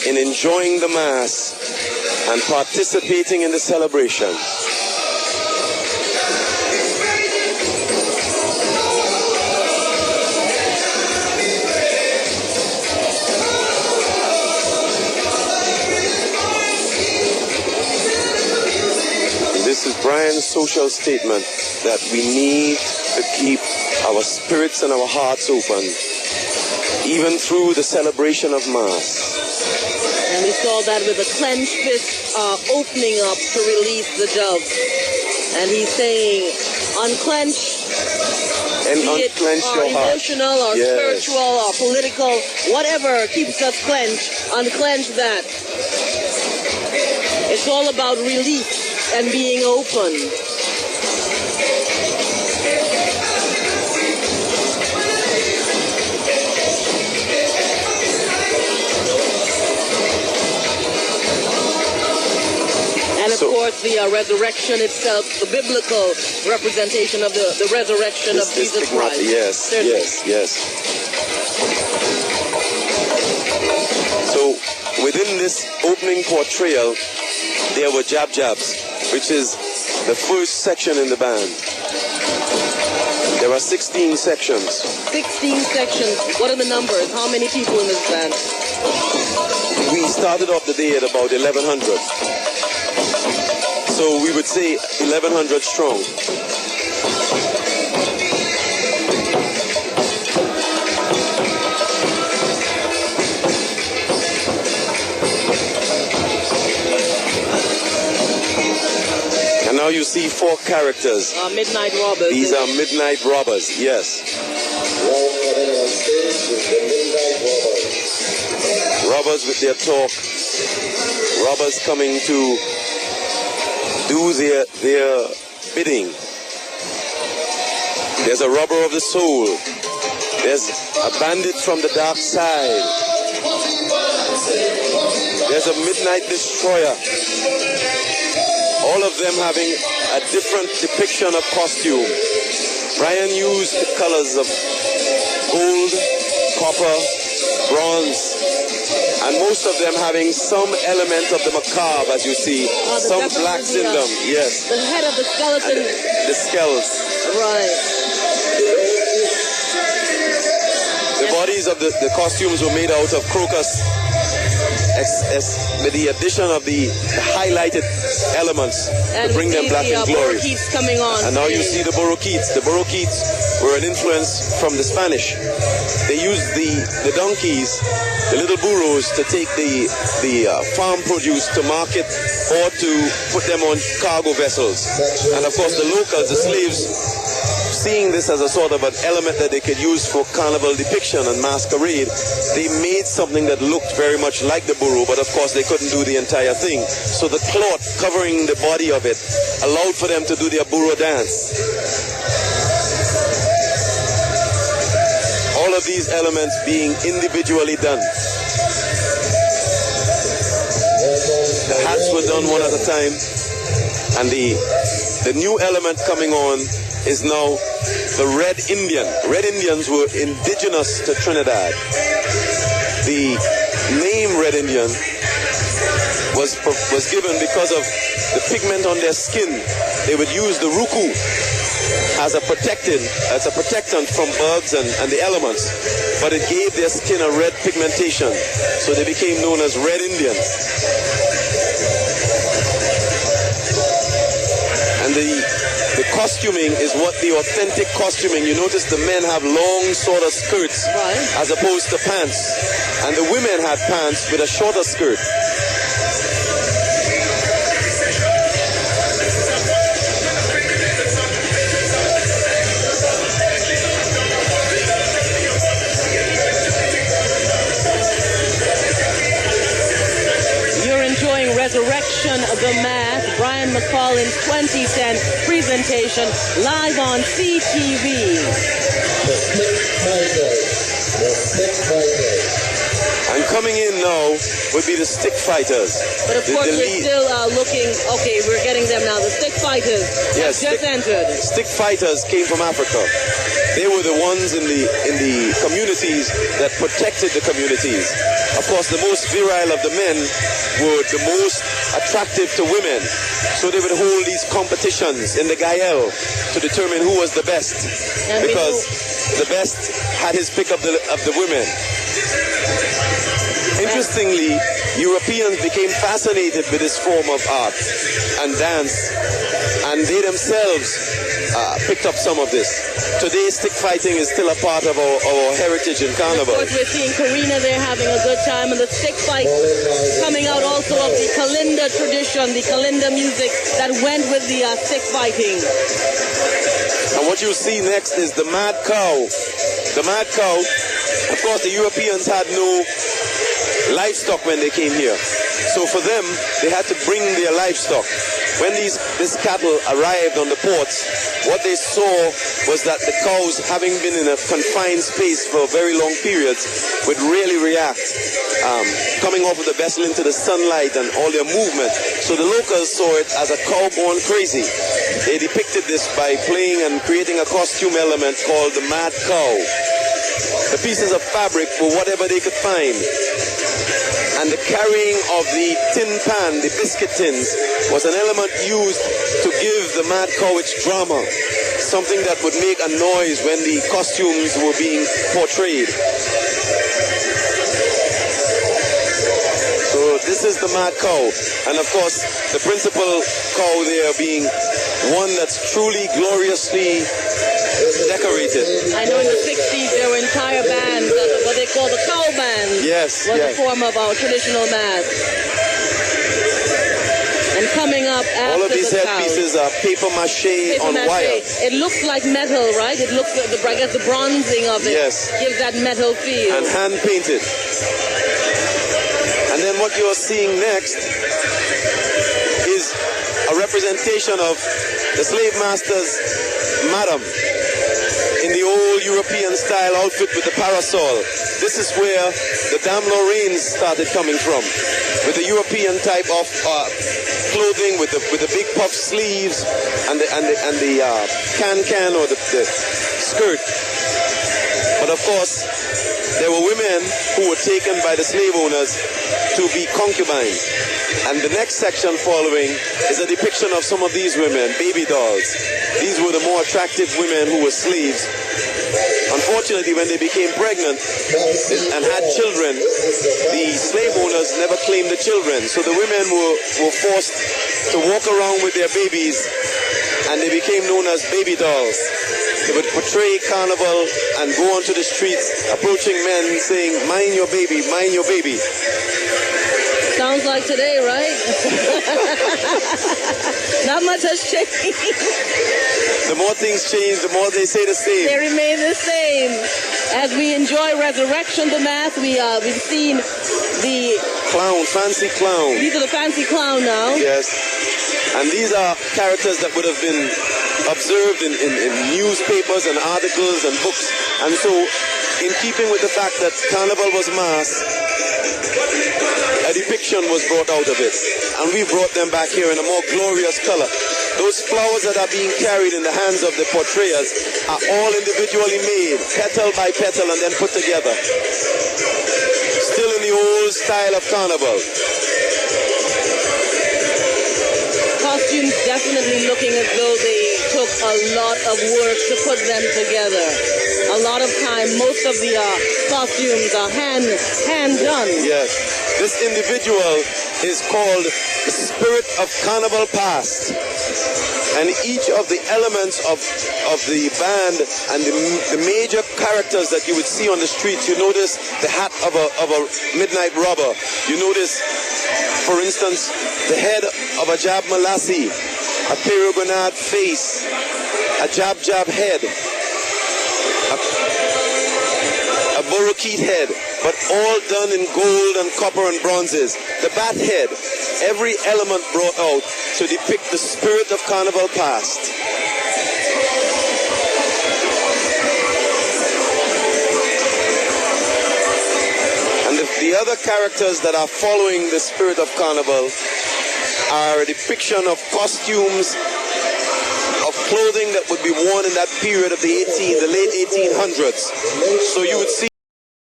in enjoying the Mass and participating in the celebration. This is Brian's social statement that we need to keep our spirits and our hearts open, even through the celebration of Mass. And we saw that with a clenched fist opening up to release the dove. And he's saying, unclench, and be it unclench your heart. Emotional or spiritual or political, whatever keeps us clenched, unclench that. It's all about release and being open. And of course, the resurrection itself, the biblical representation of the resurrection of Jesus Christ. Yes, certainly. Yes. So, within this opening portrayal, there were jab-jabs, which is the first section in the band. There are 16 sections. 16 sections. What are the numbers? How many people in this band? We started off the day at about 1,100. So we would say 1,100 strong. And now you see 4 characters. Midnight robbers. These are midnight robbers, yes. Robbers with their talk. Robbers coming to do their bidding. There's a robber of the soul. There's a bandit from the dark side. There's a midnight destroyer. All of them having a different depiction of costume. Brian used the colors of gold, copper, bronze, and most of them having some element of the macabre, as you see. Some blacks in them, yes. The head of the skeleton. The skulls. Right. The bodies of the costumes were made out of crocus, with the addition of the highlighted elements to bring them black in glory. Coming on. And now you see the boroquites. The boroquites were an influence from the Spanish. They used the donkeys, the little burros, to take the farm produce to market or to put them on cargo vessels. And of course the locals, the slaves, seeing this as a sort of an element that they could use for carnival depiction and masquerade, they made something that looked very much like the burro, but of course they couldn't do the entire thing. So the cloth covering the body of it allowed for them to do their burro dance. All of these elements being individually done. The hats were done one at a time, and the new element coming on is now the Red Indian. Red Indians were indigenous to Trinidad. The name Red Indian was given because of the pigment on their skin. They would use the ruku as a protectant from bugs and the elements, but it gave their skin a red pigmentation, so they became known as Red Indians. And the costuming is what the authentic costuming. You notice the men have long sort of skirts, right, as opposed to pants, and the women had pants with a shorter skirt. Resurrection of the Mass, Brian McFarlane's 2010 presentation, live on CTV. And coming in now would be the stick fighters. But of course, we're still looking. Okay, we're getting them now. The stick fighters yes, just entered. Stick fighters came from Africa. They were the ones in the communities that protected the communities. Of course, the most virile of the men were the most attractive to women. So they would hold these competitions in the Gael to determine who was the best. And because the best had his pick of the women. Interestingly, Europeans became fascinated with this form of art and dance, and they themselves picked up some of this. Today, stick fighting is still a part of our heritage in Carnival. Of course, we're seeing Karina there having a good time, and the stick fight coming out also of the Kalinda tradition, the Kalinda music that went with the stick fighting. And what you see next is the mad cow. The mad cow, of course, the Europeans had no livestock when they came here. So for them, they had to bring their livestock. When this cattle arrived on the ports, what they saw was that the cows, having been in a confined space for very long periods, would really react, coming off of the vessel into the sunlight and all their movement. So the locals saw it as a cow born crazy. They depicted this by playing and creating a costume element called the mad cow. The pieces of fabric were whatever they could find. And the carrying of the tin pan, the biscuit tins, was an element used to give the mad cow its drama, something that would make a noise when the costumes were being portrayed. So this is the mad cow, and of course the principal cow there being one that's truly gloriously decorated. I know in the 60s there were entire bands, what they call the cow band. Yes, was a form of our traditional mask. And coming up after all of these headpieces are paper mache on wire. It looks like metal, right? It looks like I guess the bronzing of it gives that metal feel. And hand painted. And then what you're seeing next is a representation of the slave master's madam in the old European style outfit with the parasol. This is where the Dame Lorraines started coming from, with the European type of clothing with the big puff sleeves and the can or the skirt. But of course, there were women who were taken by the slave owners to be concubines. And the next section following is a depiction of some of these women, baby dolls. These were the more attractive women who were slaves. Unfortunately, when they became pregnant and had children, the slave owners never claimed the children. So the women were forced to walk around with their babies, and they became known as baby dolls. They would portray Carnival and go onto the streets, approaching men saying, "Mind your baby, mind your baby." Sounds like today, right? Not much has changed. The more things change, the more they say the same. They remain the same. As we enjoy Resurrection, the mask, we've seen the clown, fancy clown. These are the fancy clown now. Yes. And these are characters that would have been observed in newspapers and articles and books. And so, in keeping with the fact that Carnival was mass, a depiction was brought out of it. And we brought them back here in a more glorious color. Those flowers that are being carried in the hands of the portrayers are all individually made, petal by petal, and then put together. Still in the old style of Carnival. Costumes definitely looking as though they took a lot of work to put them together. A lot of time, most of the costumes are hand done. Yes. This individual is called the Spirit of Carnival Past. And each of the elements of the band and the major characters that you would see on the streets, you notice the hat of a midnight robber. You notice, for instance, the head of a Jab Malassi, a Peregrinaud face, a Jab head, a Borokit head, but all done in gold and copper and bronzes. The bat head, every element brought out to depict the spirit of Carnival past. And The other characters that are following the spirit of Carnival are a depiction of costumes, of clothing that would be worn in that period of the late 1800s. So you would see